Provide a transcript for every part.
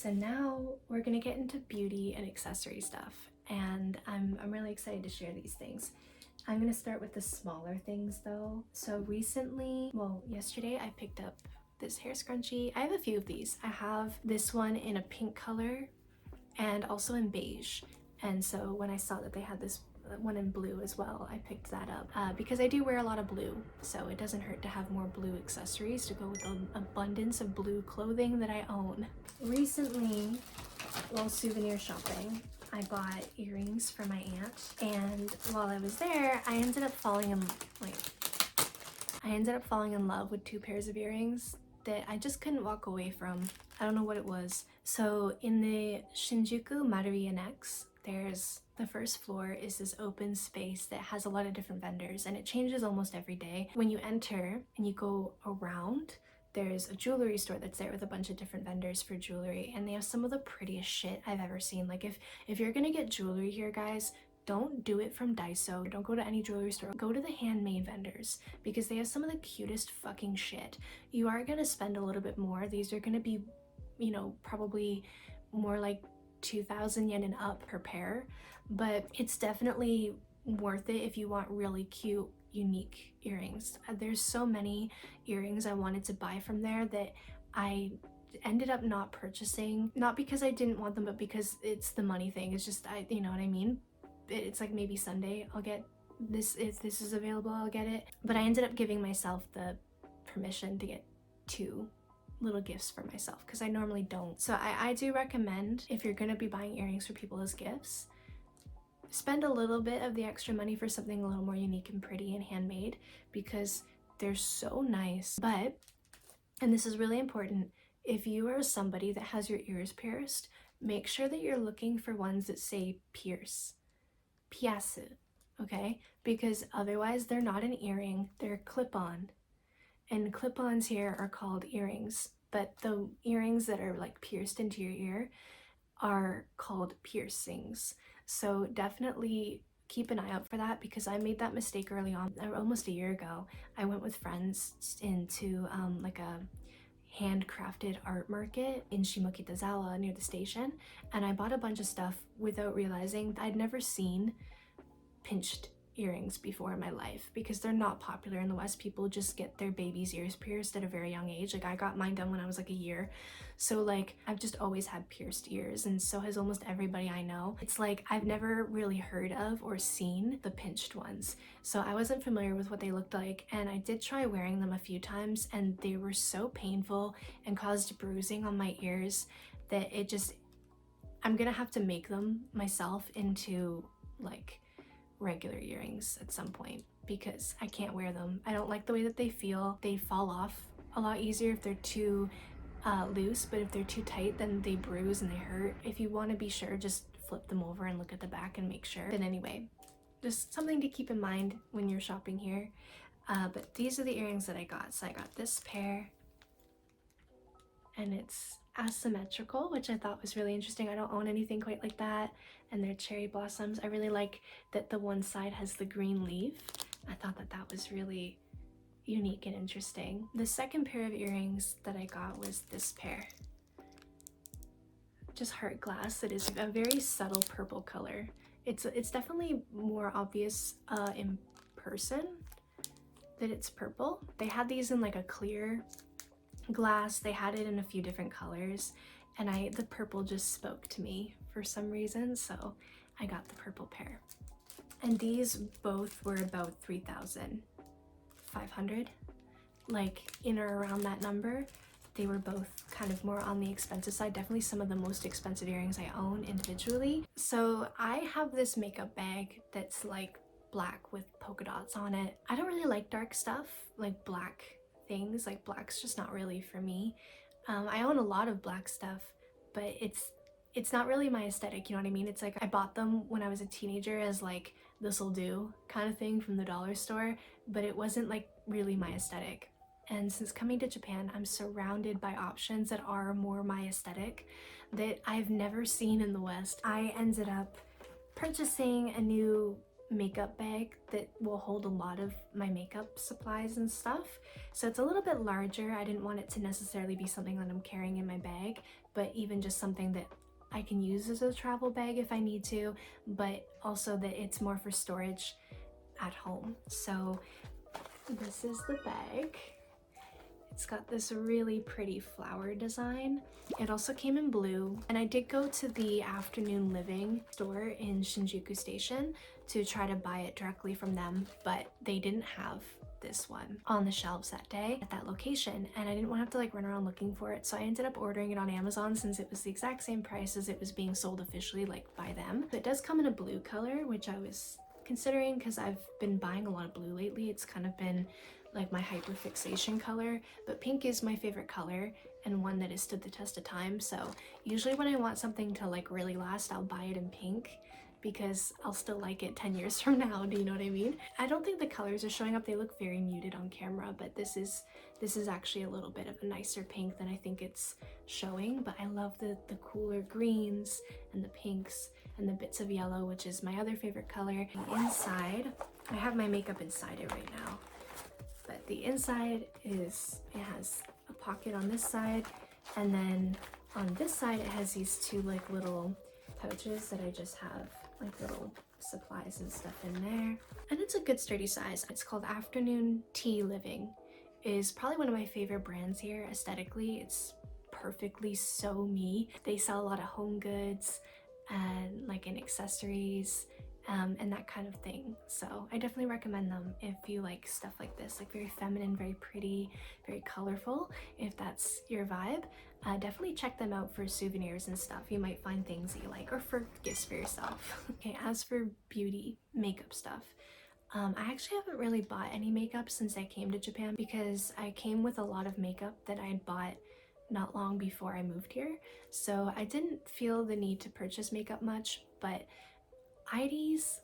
So now we're gonna get into beauty and accessory stuff, and I'm really excited to share these things. I'm gonna start with the smaller things though. So recently, well, yesterday I picked up this hair scrunchie. I have a few of these. I have this one in a pink color and also in beige. And so when I saw that they had this one in blue as well, I picked that up because I do wear a lot of blue, so it doesn't hurt to have more blue accessories to go with the abundance of blue clothing that I own. Recently, while souvenir shopping, I bought earrings for my aunt, and while I was there, I ended up falling in love with two pairs of earrings that I just couldn't walk away from. I don't know what it was. So in the Shinjuku Maruya Annex, there's the first floor is this open space that has a lot of different vendors, and it changes almost every day. When you enter and you go around, there's a jewelry store that's there with a bunch of different vendors for jewelry, and they have some of the prettiest shit I've ever seen. Like if you're gonna get jewelry here, guys, don't do it from Daiso. Don't go to any jewelry store. Go to the handmade vendors because they have some of the cutest fucking shit. You are gonna spend a little bit more. These are gonna be, you know, probably more like 2,000 yen and up per pair, but it's definitely worth it if you want really cute, unique earrings. There's so many earrings I wanted to buy from there that I ended up not purchasing, not because I didn't want them, but because it's the money thing. It's just, you know what I mean? It's like maybe Sunday I'll get this, if this is available I'll get it, but I ended up giving myself the permission to get two little gifts for myself because I normally don't. So I do recommend, if you're gonna be buying earrings for people as gifts, spend a little bit of the extra money for something a little more unique and pretty and handmade, because they're so nice. But, and this is really important, if you are somebody that has your ears pierced, make sure that you're looking for ones that say pierce, piasu, okay? Because otherwise they're not an earring, they're clip-on. And clip-ons here are called earrings, but the earrings that are like pierced into your ear are called piercings. So definitely keep an eye out for that, because I made that mistake early on. Almost a year ago, I went with friends into like a handcrafted art market in Shimokitazawa near the station, and I bought a bunch of stuff without realizing I'd never seen pinched earrings before in my life, because they're not popular in the West. People just get their baby's ears pierced at a very young age. Like I got mine done when I was like a year. So like I've just always had pierced ears, and so has almost everybody I know. It's like I've never really heard of or seen the pinched ones. So I wasn't familiar with what they looked like, and I did try wearing them a few times, and they were so painful and caused bruising on my ears that it just, I'm gonna have to make them myself into like regular earrings at some point, because I can't wear them. I don't like the way that they feel. They fall off a lot easier if they're too loose, but if they're too tight, then they bruise and they hurt. If you want to be sure, just flip them over and look at the back and make sure. But anyway, just something to keep in mind when you're shopping here. But these are the earrings that I got. So I got this pair, and it's asymmetrical, which I thought was really interesting. I don't own anything quite like that. And they're cherry blossoms. I really like that the one side has the green leaf. I thought that that was really unique and interesting. The second pair of earrings that I got was this pair. Just heart glass. It is a very subtle purple color. It's definitely more obvious in person that it's purple. They had these in like a clear glass. They had it in a few different colors, and the purple just spoke to me for some reason, so I got the purple pair. And these both were about 3,500, like in or around that number. They were both kind of more on the expensive side, definitely some of the most expensive earrings I own individually. So I have this makeup bag that's like black with polka dots on it. I don't really like dark stuff, like black things. Like black's just not really for me. I own a lot of black stuff, but it's not really my aesthetic, you know what I mean? It's like I bought them when I was a teenager as like this'll do kind of thing from the dollar store, but it wasn't like really my aesthetic. And since coming to Japan, I'm surrounded by options that are more my aesthetic that I've never seen in the West. I ended up purchasing a new makeup bag that will hold a lot of my makeup supplies and stuff. So it's a little bit larger. I didn't want it to necessarily be something that I'm carrying in my bag, but even just something that I can use as a travel bag if I need to, but also that it's more for storage at home. So this is the bag. It's got this really pretty flower design. It also came in blue, and I did go to the Afternoon Living store in Shinjuku Station to try to buy it directly from them, but they didn't have this one on the shelves that day at that location, and I didn't want to have to like run around looking for it, so I ended up ordering it on Amazon since it was the exact same price as it was being sold officially like by them. It does come in a blue color, which I was considering because I've been buying a lot of blue lately. It's kind of been like my hyperfixation color, but pink is my favorite color and one that has stood the test of time. So usually when I want something to like really last, I'll buy it in pink because I'll still like it 10 years from now. Do you know what I mean? I don't think the colors are showing up. They look very muted on camera, but this is actually a little bit of a nicer pink than I think it's showing. But I love the cooler greens and the pinks and the bits of yellow, which is my other favorite color. Inside, I have my makeup inside it right now. But the inside is, it has a pocket on this side, and then on this side it has these two like little pouches that I just have like little supplies and stuff in there. And it's a good sturdy size. It's called Afternoon Tea Living. It is probably one of my favorite brands here aesthetically. It's perfectly so me. They sell a lot of home goods and like in accessories and that kind of thing. So I definitely recommend them if you like stuff like this, like very feminine, very pretty, very colorful. If that's your vibe, definitely check them out for souvenirs and stuff. You might find things that you like, or for gifts for yourself. Okay, as for beauty, makeup stuff, I actually haven't really bought any makeup since I came to Japan because I came with a lot of makeup that I had bought not long before I moved here. So I didn't feel the need to purchase makeup much, but Heidi's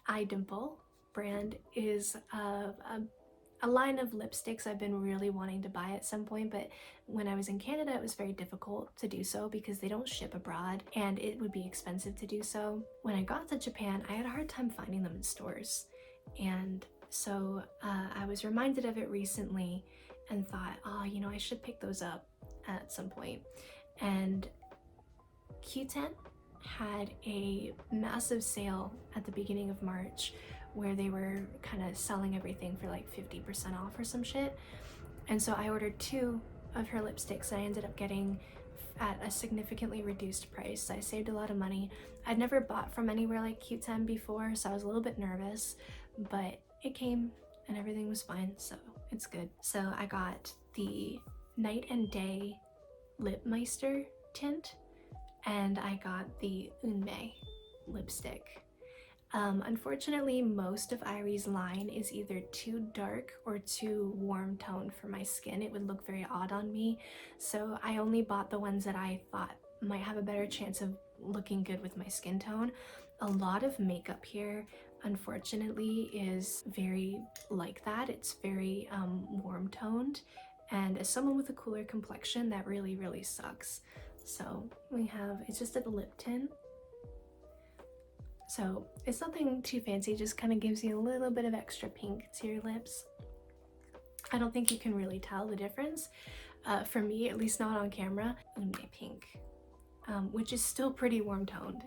Eye Dimple brand is a line of lipsticks I've been really wanting to buy at some point, but when I was in Canada it was very difficult to do so because they don't ship abroad and it would be expensive to do so. When I got to Japan, I had a hard time finding them in stores, and so I was reminded of it recently and thought, oh, you know, I should pick those up at some point. And Q10 had a massive sale at the beginning of March where they were kind of selling everything for like 50% off or some shit. And so I ordered 2 of her lipsticks and I ended up getting at a significantly reduced price. I saved a lot of money. I'd never bought from anywhere like Q10 before, so I was a little bit nervous, but it came and everything was fine, so it's good. So I got the Night and Day Lip Meister tint, and I got the Unme lipstick. Unfortunately, most of Irie's line is either too dark or too warm toned for my skin. It would look very odd on me, so I only bought the ones that I thought might have a better chance of looking good with my skin tone. A lot of makeup here, unfortunately, is very like that. It's very warm toned, and as someone with a cooler complexion, that really sucks. So we have, it's just a lip tint. So it's nothing too fancy, just kind of gives you a little bit of extra pink to your lips. I don't think you can really tell the difference, for me, at least not on camera. Unme pink, which is still pretty warm toned.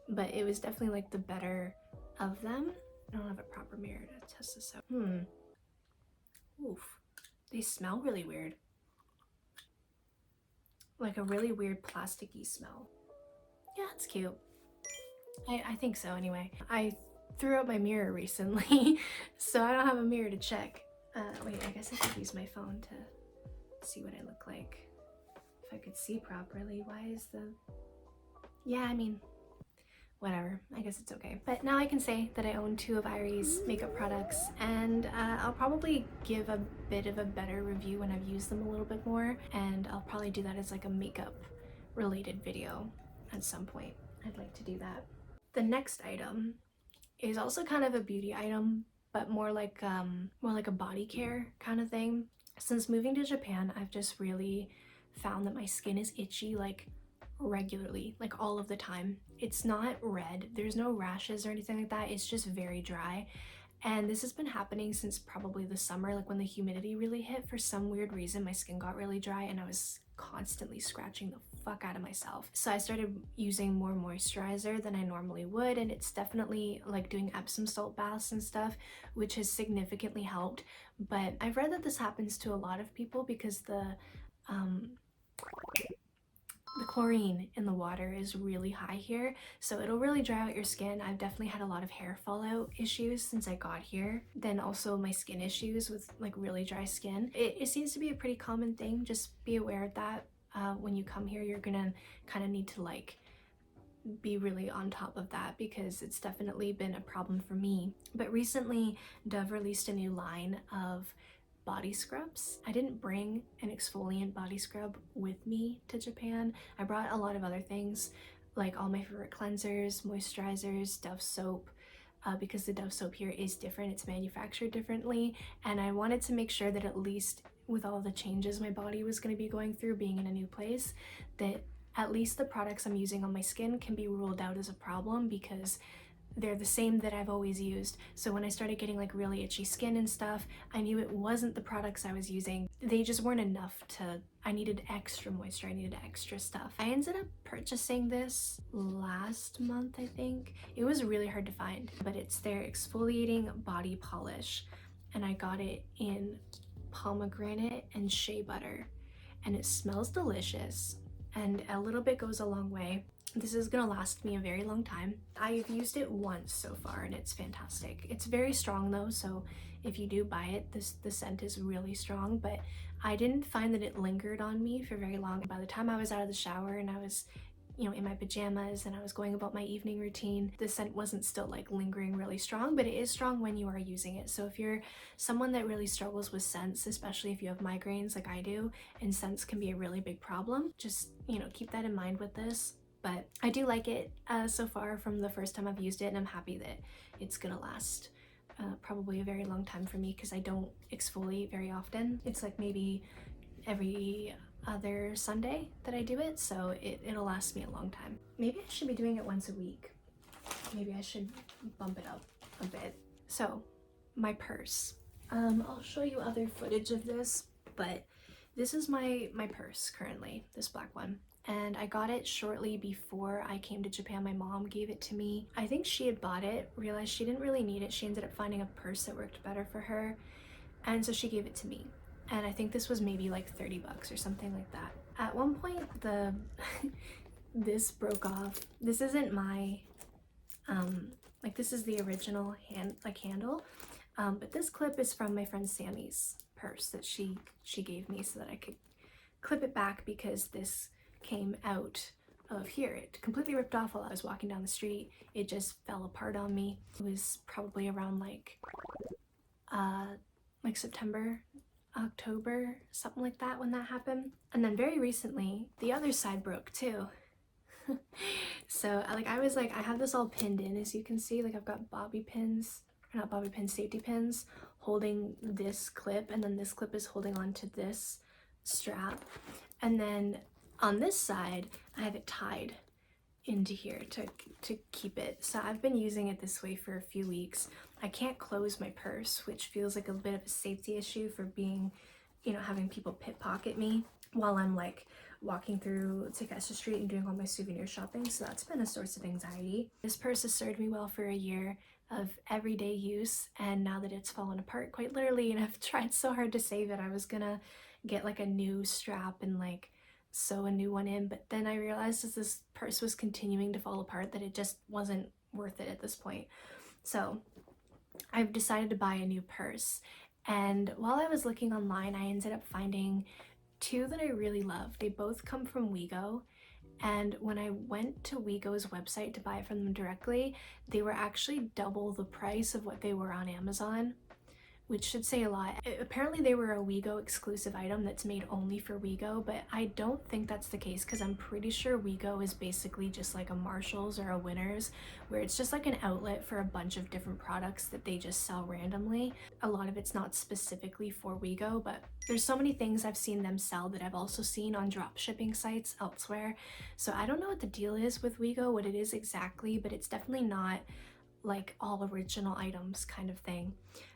But it was definitely like the better of them. I don't have a proper mirror to test this out. Oof, they smell really weird. Like a really weird plasticky smell. Yeah, it's cute. I think so anyway. I threw out my mirror recently, so I don't have a mirror to check. Wait, I guess I could use my phone to see what I look like. If I could see properly. Why is the... Yeah, I mean, whatever. I guess it's okay. But now I can say that I own 2 of Irie's makeup products, and I'll probably give a bit of a better review when I've used them a little bit more, and I'll probably do that as like a makeup related video at some point. I'd like to do that. The next item is also kind of a beauty item, but more like a body care kind of thing. Since moving to Japan, I've just really found that my skin is itchy like regularly, like all of the time. It's not red, there's no rashes or anything like that, it's just very dry. And this has been happening since probably the summer, like when the humidity really hit. For some weird reason, my skin got really dry and I was constantly scratching the fuck out of myself. So I started using more moisturizer than I normally would, and it's definitely like doing Epsom salt baths and stuff, which has significantly helped. But I've read that this happens to a lot of people because um, the chlorine in the water is really high here, so it'll really dry out your skin. I've definitely had a lot of hair fallout issues since I got here, then also my skin issues with like really dry skin. It seems to be a pretty common thing. Just be aware of that. When you come here, you're gonna kind of need to like be really on top of that because it's definitely been a problem for me. But recently Dove released a new line of body scrubs. I didn't bring an exfoliant body scrub with me to Japan. I brought a lot of other things, like all my favorite cleansers, moisturizers, Dove soap, because the Dove soap here is different. It's manufactured differently, and I wanted to make sure that at least with all the changes my body was going to be going through being in a new place, that at least the products I'm using on my skin can be ruled out as a problem because they're the same that I've always used. So when I started getting like really itchy skin and stuff, I knew it wasn't the products I was using. They just weren't enough to, I needed extra moisture, I needed extra stuff. I ended up purchasing this last month, I think. It was really hard to find, but it's their exfoliating body polish. And I got it in pomegranate and shea butter. And it smells delicious. And a little bit goes a long way. This is gonna last me a very long time. I've used it once so far and it's fantastic. It's very strong though, so if you do buy it, the scent is really strong, but I didn't find that it lingered on me for very long. By the time I was out of the shower and I was, you know, in my pajamas and I was going about my evening routine, the scent wasn't still like lingering really strong, but it is strong when you are using it. So if you're someone that really struggles with scents, especially if you have migraines like I do, and scents can be a really big problem, just, you know, keep that in mind with this. But I do like it so far from the first time I've used it, and I'm happy that it's gonna last probably a very long time for me because I don't exfoliate very often. It's like maybe every other Sunday that I do it, so it'll last me a long time. Maybe I should be doing it once a week. Maybe I should bump it up a bit. So, my purse. I'll show you other footage of this, but this is my purse currently, this black one. And I got it shortly before I came to Japan. My mom gave it to me. I think she had bought it, realized she didn't really need it. She ended up finding a purse that worked better for her, and so she gave it to me. And I think this was maybe like 30 bucks or something like that. At one point, this broke off. This isn't my, like this is the original handle, but this clip is from my friend Sammy's purse that she gave me so that I could clip it back because this came out of here. It completely ripped off while I was walking down the street. It just fell apart on me. It was probably around like September, October, something like that when that happened. And then very recently, the other side broke too. So I have this all pinned in, as you can see. Like I've got bobby pins, or not bobby pins, safety pins holding this clip, and then this clip is holding on to this strap. And then on this side, I have it tied into here to keep it. So I've been using it this way for a few weeks. I can't close my purse, which feels like a bit of a safety issue for being, you know, having people pickpocket me while I'm like walking through Takeshita Street and doing all my souvenir shopping. So that's been a source of anxiety. This purse has served me well for a year of everyday use, and now that it's fallen apart quite literally and I've tried so hard to save it, I was gonna get like a new strap and like sew a new one in, but then I realized as this purse was continuing to fall apart that it just wasn't worth it at this point. So I've decided to buy a new purse, and while I was looking online, I ended up finding two that I really love. They both come from Wego, and when I went to Wego's website to buy it from them directly, they were actually double the price of what they were on Amazon, which should say a lot. Apparently they were a WeGo exclusive item that's made only for WeGo, but I don't think that's the case because I'm pretty sure WeGo is basically just like a Marshalls or a Winners, where it's just like an outlet for a bunch of different products that they just sell randomly. A lot of it's not specifically for WeGo, but there's so many things I've seen them sell that I've also seen on drop shipping sites elsewhere. So I don't know what the deal is with WeGo, what it is exactly, but it's definitely not like all original items kind of thing.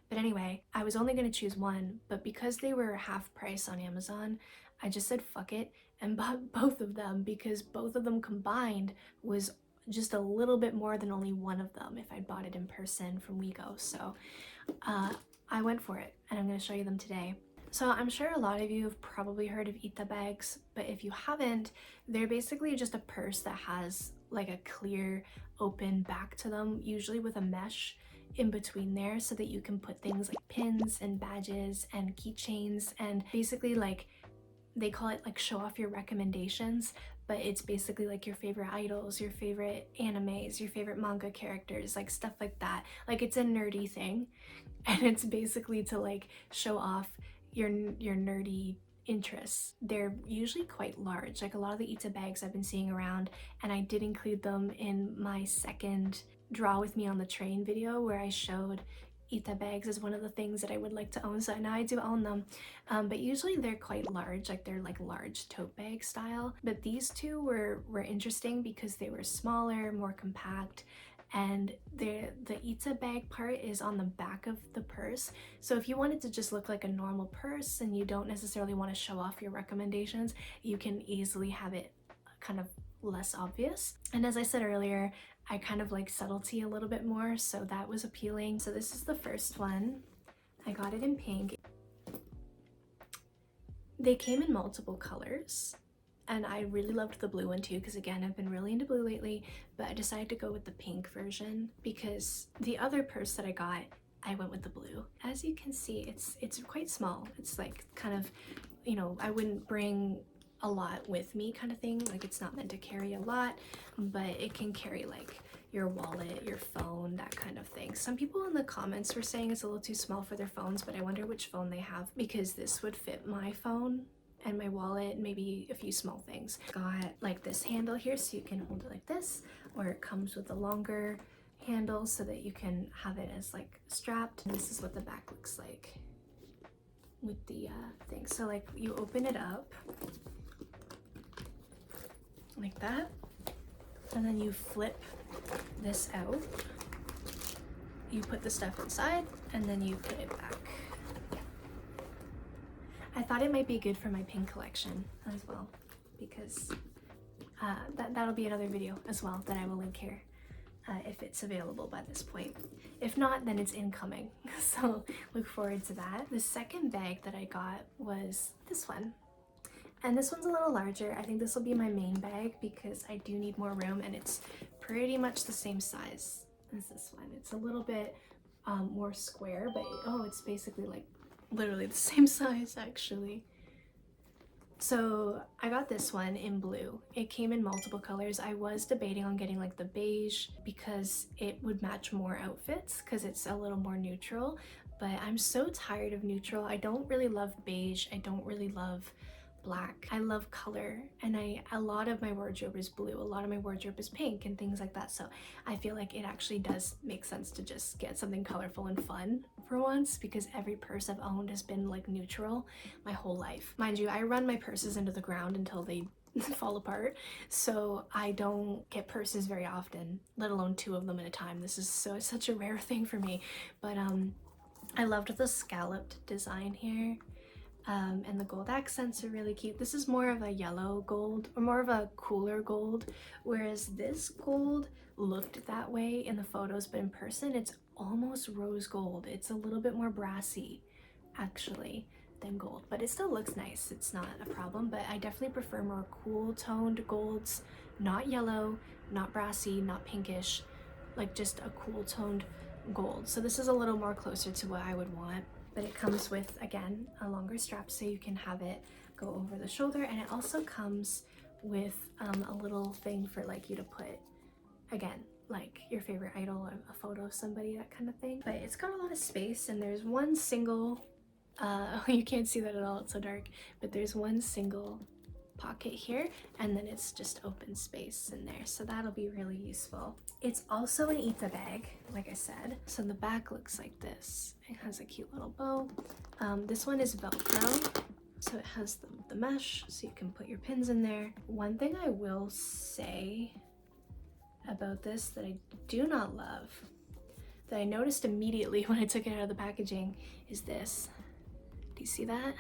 But anyway, I was only going to choose one, but because they were half price on Amazon, I just said fuck it and bought both of them, because both of them combined was just a little bit more than only one of them if I bought it in person from WeGo. So I went for it, and I'm going to show you them today. So I'm sure a lot of you have probably heard of Itabags, but if you haven't, they're basically just a purse that has like a clear open back to them, usually with a mesh in between there, so that you can put things like pins and badges and keychains, and basically like they call it like show off your recommendations, but it's basically like your favorite idols, your favorite animes, your favorite manga characters, like stuff like that. Like it's a nerdy thing, and it's basically to like show off your nerdy interests. They're usually quite large, like a lot of the Itabags I've been seeing around, and I did include them in my second draw with me on the train video where I showed Itabags as one of the things that I would like to own. So now I do own them, but usually they're quite large, like they're like large tote bag style. But these two were interesting because they were smaller, more compact, and the Itabag part is on the back of the purse. So if you wanted to just look like a normal purse and you don't necessarily want to show off your recommendations, you can easily have it kind of less obvious. And as I said earlier, I kind of like subtlety a little bit more, so that was appealing. So this is the first one. I got it in pink. They came in multiple colors, and I really loved the blue one too, because again, I've been really into blue lately, but I decided to go with the pink version because the other purse that I got, I went with the blue. As you can see, it's quite small. It's like kind of, you know, I wouldn't bring a lot with me kind of thing. Like it's not meant to carry a lot, but it can carry like your wallet, your phone, that kind of thing. Some people in the comments were saying it's a little too small for their phones, but I wonder which phone they have, because this would fit my phone and my wallet, maybe a few small things. Got like this handle here so you can hold it like this, or it comes with a longer handle so that you can have it as like strapped. And this is what the back looks like with the thing. So like you open it up like that, and then you flip this out, you put the stuff inside, and then you put it back. I thought it might be good for my pink collection as well, because that'll be another video as well that I will link here if it's available by this point. If not, then it's incoming, so look forward to that. The second bag that I got was this one. And this one's a little larger. I think this will be my main bag because I do need more room, and it's pretty much the same size as this one. It's a little bit more square, but oh, it's basically like literally the same size actually. So I got this one in blue. It came in multiple colors. I was debating on getting like the beige because it would match more outfits because it's a little more neutral, but I'm so tired of neutral. I don't really love beige. I don't really love black. I love color, and a lot of my wardrobe is blue, a lot of my wardrobe is pink and things like that, so I feel like it actually does make sense to just get something colorful and fun for once, because every purse I've owned has been like neutral my whole life. Mind you, I run my purses into the ground until they fall apart, so I don't get purses very often, let alone 2 of them at a time. This is such a rare thing for me, but I loved the scalloped design here. And the gold accents are really cute. This is more of a yellow gold, or more of a cooler gold, whereas this gold looked that way in the photos, but in person it's almost rose gold. It's a little bit more brassy actually than gold, but it still looks nice. It's not a problem, but I definitely prefer more cool toned golds, not yellow, not brassy, not pinkish, like just a cool toned gold. So this is a little more closer to what I would want. But it comes with, again, a longer strap so you can have it go over the shoulder, and it also comes with a little thing for like you to put, again, like your favorite idol or a photo of somebody, that kind of thing. But it's got a lot of space, and there's one single you can't see that at all, it's so dark, but there's one single pocket here, and then it's just open space in there, so that'll be really useful. It's also an Itabag, like I said, so the back looks like this. It has a cute little bow. This one is Velcro, so it has the mesh, so you can put your pins in there. One thing I will say about this that I do not love, that I noticed immediately when I took it out of the packaging, is this. Do you see that?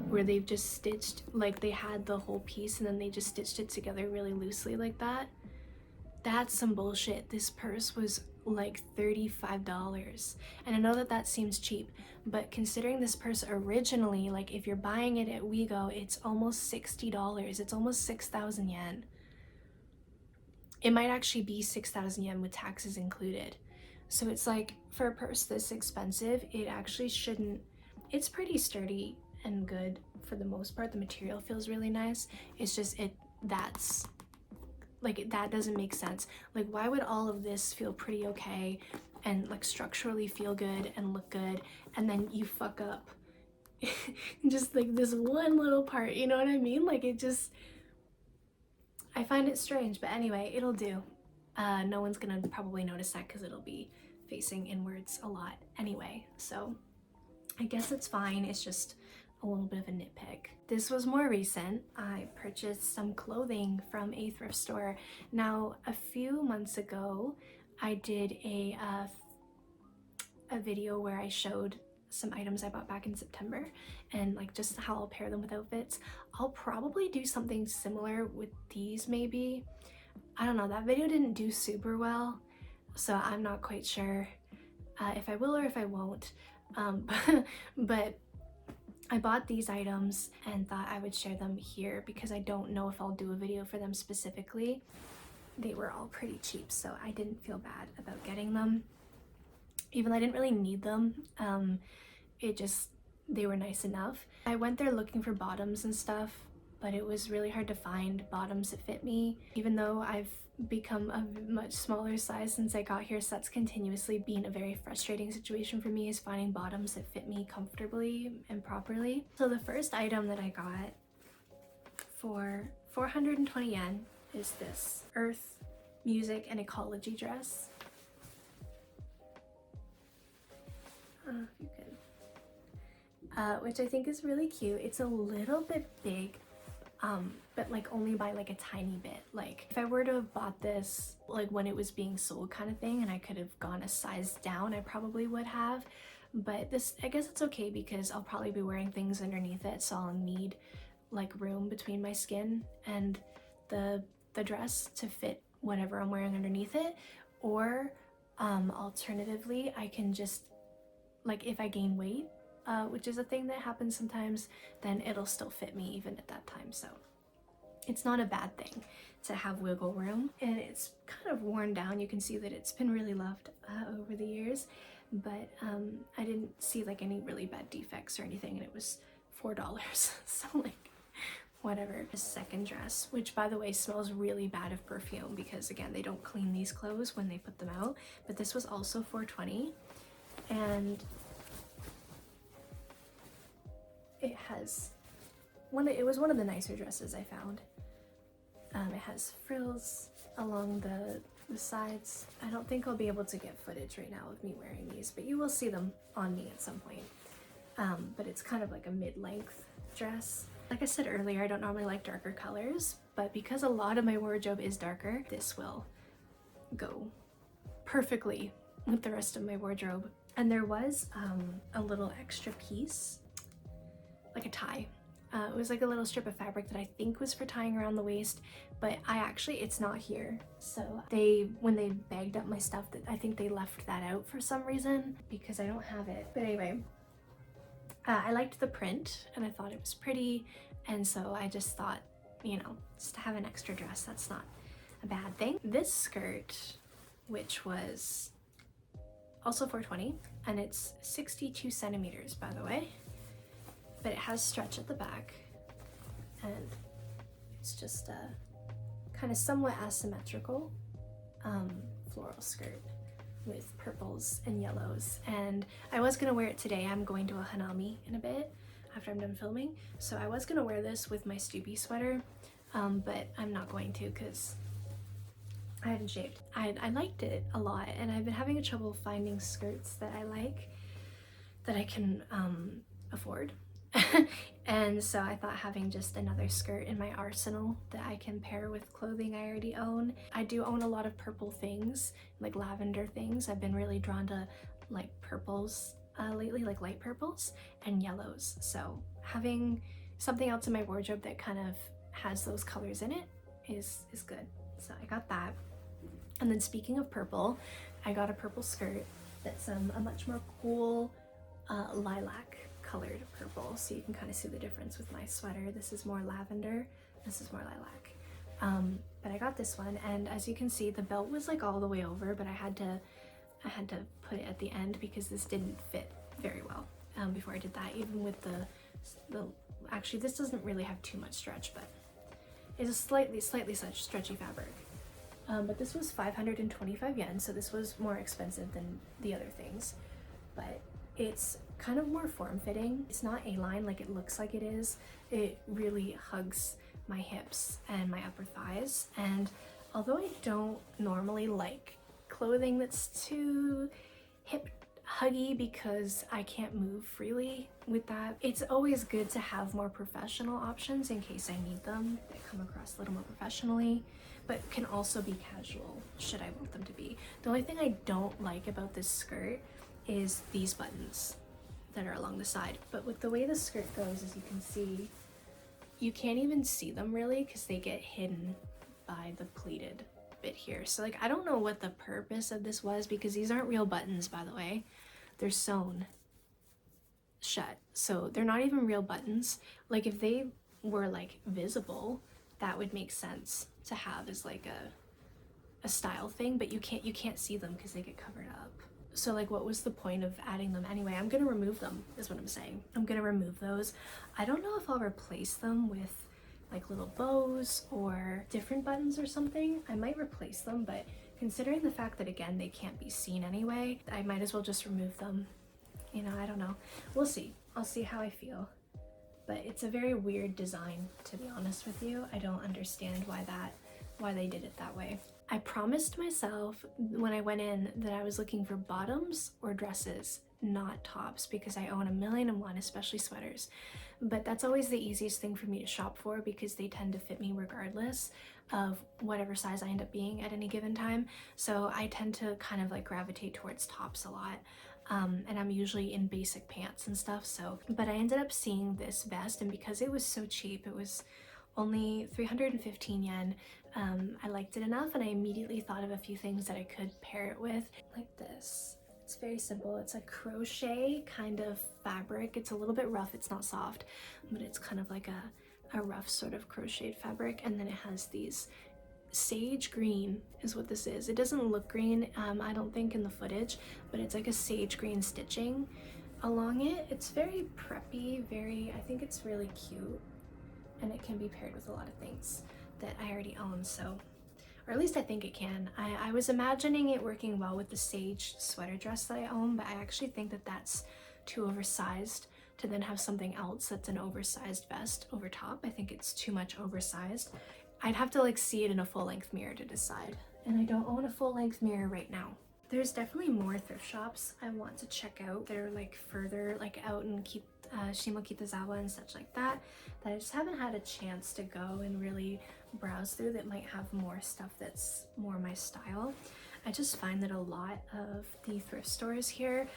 Where they've just stitched, like they had the whole piece and then they just stitched it together really loosely like that. That's some bullshit. This purse was like $35. And I know that that seems cheap, but considering this purse originally, like if you're buying it at Wego, it's almost $60. It's almost 6,000 yen. It might actually be 6,000 yen with taxes included. So it's like, for a purse this expensive, it actually shouldn't, it's pretty sturdy and good for the most part. The material feels really nice. It's just that's like, that doesn't make sense. Like, why would all of this feel pretty okay and like structurally feel good and look good, and then you fuck up just like this one little part, you know what I mean? Like, it just, I find it strange, but anyway, it'll do. No one's gonna probably notice that because it'll be facing inwards a lot anyway, so I guess it's fine. It's just a little bit of a nitpick. This was more recent. I purchased some clothing from a thrift store. Now, a few months ago, I did a video where I showed some items I bought back in September and like just how I'll pair them with outfits. I'll probably do something similar with these maybe. I don't know, that video didn't do super well, so I'm not quite sure if I will or if I won't. But I bought these items and thought I would share them here because I don't know if I'll do a video for them specifically. They were all pretty cheap, so I didn't feel bad about getting them. Even though I didn't really need them, they were nice enough. I went there looking for bottoms and stuff, but it was really hard to find bottoms that fit me. Even though I've become a much smaller size since I got here, so that's continuously been a very frustrating situation for me, is finding bottoms that fit me comfortably and properly. So the first item that I got for 420 yen is this Earth, Music, and Ecology dress. You can, which I think is really cute. It's a little bit big, but like only by like a tiny bit. Like if I were to have bought this like when it was being sold kind of thing and I could have gone a size down, I probably would have. But this, I guess it's okay because I'll probably be wearing things underneath it, so I'll need like room between my skin and the dress to fit whatever I'm wearing underneath it. Or alternatively, I can just, like if I gain weight, which is a thing that happens sometimes, then it'll still fit me even at that time. So it's not a bad thing to have wiggle room. And it's kind of worn down. You can see that it's been really loved over the years, but I didn't see like any really bad defects or anything, and it was $4. So like, whatever. The second dress, which by the way smells really bad of perfume because again, they don't clean these clothes when they put them out, but this was also $4.20, and it was one of the nicer dresses I found. It has frills along the sides. I don't think I'll be able to get footage right now of me wearing these, but you will see them on me at some point. But it's kind of like a mid-length dress. Like I said earlier, I don't normally like darker colors, but because a lot of my wardrobe is darker, this will go perfectly with the rest of my wardrobe. And there was a little extra piece, like a tie. It was like a little strip of fabric that I think was for tying around the waist, but it's not here. So when they bagged up my stuff, I think they left that out for some reason because I don't have it. But anyway, I liked the print and I thought it was pretty, and so I just thought, you know, just to have an extra dress, that's not a bad thing. This skirt, which was also $4.20, and it's 62 centimeters by the way, but it has stretch at the back and it's just kind of somewhat asymmetrical floral skirt with purples and yellows, and I was gonna wear it today. I'm going to a hanami in a bit after I'm done filming, so I was gonna wear this with my Stuby sweater, but I'm not going to because I haven't shaved. I liked it a lot, and I've been having trouble finding skirts that I like that I can afford. And so I thought having just another skirt in my arsenal that I can pair with clothing I already own. I do own a lot of purple things, like lavender things. I've been really drawn to like purples lately, like light purples and yellows. So having something else in my wardrobe that kind of has those colors in it is good. So I got that. And then speaking of purple, I got a purple skirt that's a much more cool lilac colored purple, so you can kind of see the difference with my sweater. This is more lavender, this is more lilac. But I got this one, and as you can see, the belt was like all the way over, but I had to put it at the end because this didn't fit very well before I did that. Even with the actually, this doesn't really have too much stretch, but it's a slightly such stretchy fabric. But this was 525 yen, so this was more expensive than the other things, but it's kind of more form-fitting. It's not A-line like it looks like it is. It really hugs my hips and my upper thighs, and although I don't normally like clothing that's too hip huggy because I can't move freely with that, it's always good to have more professional options in case I need them that come across a little more professionally, but can also be casual should I want them to be. The only thing I don't like about this skirt is these buttons that are along the side, but with the way the skirt goes, as you can see, you can't even see them really because they get hidden by the pleated bit here. So like, I don't know what the purpose of this was, because these aren't real buttons, by the way. They're sewn shut, so they're not even real buttons. Like if they were like visible, that would make sense to have as like a style thing, but you can't see them because they get covered up. So like, what was the point of adding them anyway? I'm gonna remove them is what I'm saying. I'm gonna remove those. I don't know if I'll replace them with like little bows or different buttons or something. I might replace them, but considering the fact that again they can't be seen anyway, I might as well just remove them. You know, I don't know. We'll see. I'll see how I feel. But it's a very weird design, to be honest with you. I don't understand why they did it that way. I promised myself when I went in that I was looking for bottoms or dresses, not tops, because I own 1,000,001, especially sweaters. But that's always the easiest thing for me to shop for because they tend to fit me regardless of whatever size I end up being at any given time. So I tend to kind of like gravitate towards tops a lot. And I'm usually in basic pants and stuff. So, but I ended up seeing this vest, and because it was so cheap, it was only 315 yen. I liked it enough, and I immediately thought of a few things that I could pair it with, like this. It's very simple. It's a crochet kind of fabric. It's a little bit rough. It's not soft, but it's kind of like a rough sort of crocheted fabric. And then it has these sage green is what this is. It doesn't look green, I don't think, in the footage, but it's like a sage green stitching along it. It's very preppy, I think it's really cute, and it can be paired with a lot of things that I already own, so, or at least I think it can. I was imagining it working well with the sage sweater dress that I own, but I actually think that that's too oversized to then have something else that's an oversized vest over top. I think it's too much oversized. I'd have to like see it in a full-length mirror to decide, and I don't own a full-length mirror right now. There's definitely more thrift shops I want to check out that are like further like out in Shimokitazawa and such like that I just haven't had a chance to go and really browse through, that might have more stuff that's more my style. I just find that a lot of the thrift stores here,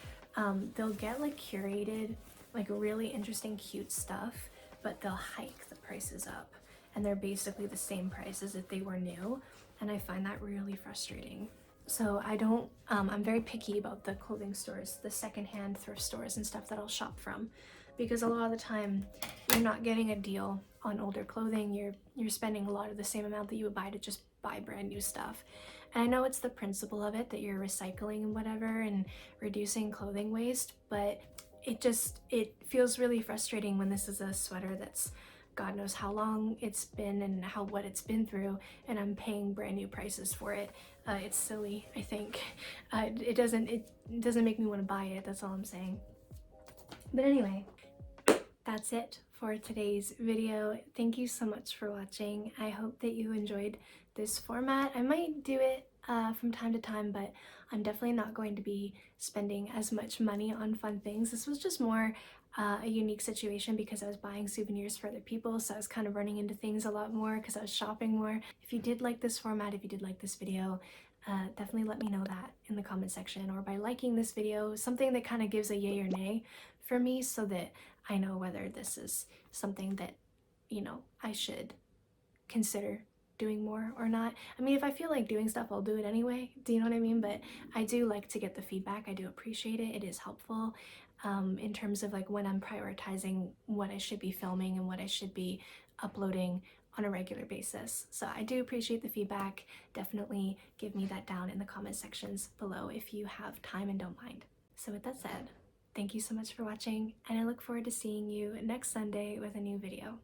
they'll get like curated, like really interesting, cute stuff, but they'll hike the prices up, and they're basically the same price as if they were new, and I find that really frustrating. So I don't, I'm very picky about the clothing stores, the secondhand thrift stores and stuff that I'll shop from, because a lot of the time you're not getting a deal on older clothing. You're spending a lot of the same amount that you would buy to just buy brand new stuff. And I know it's the principle of it that you're recycling and whatever and reducing clothing waste, but it feels really frustrating when this is a sweater that's God knows how long it's been and what it's been through, and I'm paying brand new prices for it. It's silly, I think. It doesn't make me want to buy it, that's all I'm saying. But anyway, that's it for today's video. Thank you so much for watching. I hope that you enjoyed this format. I might do it from time to time, but I'm definitely not going to be spending as much money on fun things. This was just more a unique situation because I was buying souvenirs for other people, so I was kind of running into things a lot more because I was shopping more. If you did like this format, if you did like this video, definitely let me know that in the comment section, or by liking this video, something that kind of gives a yay or nay for me, so that I know whether this is something that, you know, I should consider doing more or not. I mean, if I feel like doing stuff, I'll do it anyway. Do you know what I mean? But I do like to get the feedback. I do appreciate it. It is helpful in terms of like when I'm prioritizing what I should be filming and what I should be uploading on a regular basis. So I do appreciate the feedback. Definitely give me that down in the comment sections below if you have time and don't mind. So with that said, thank you so much for watching, and I look forward to seeing you next Sunday with a new video.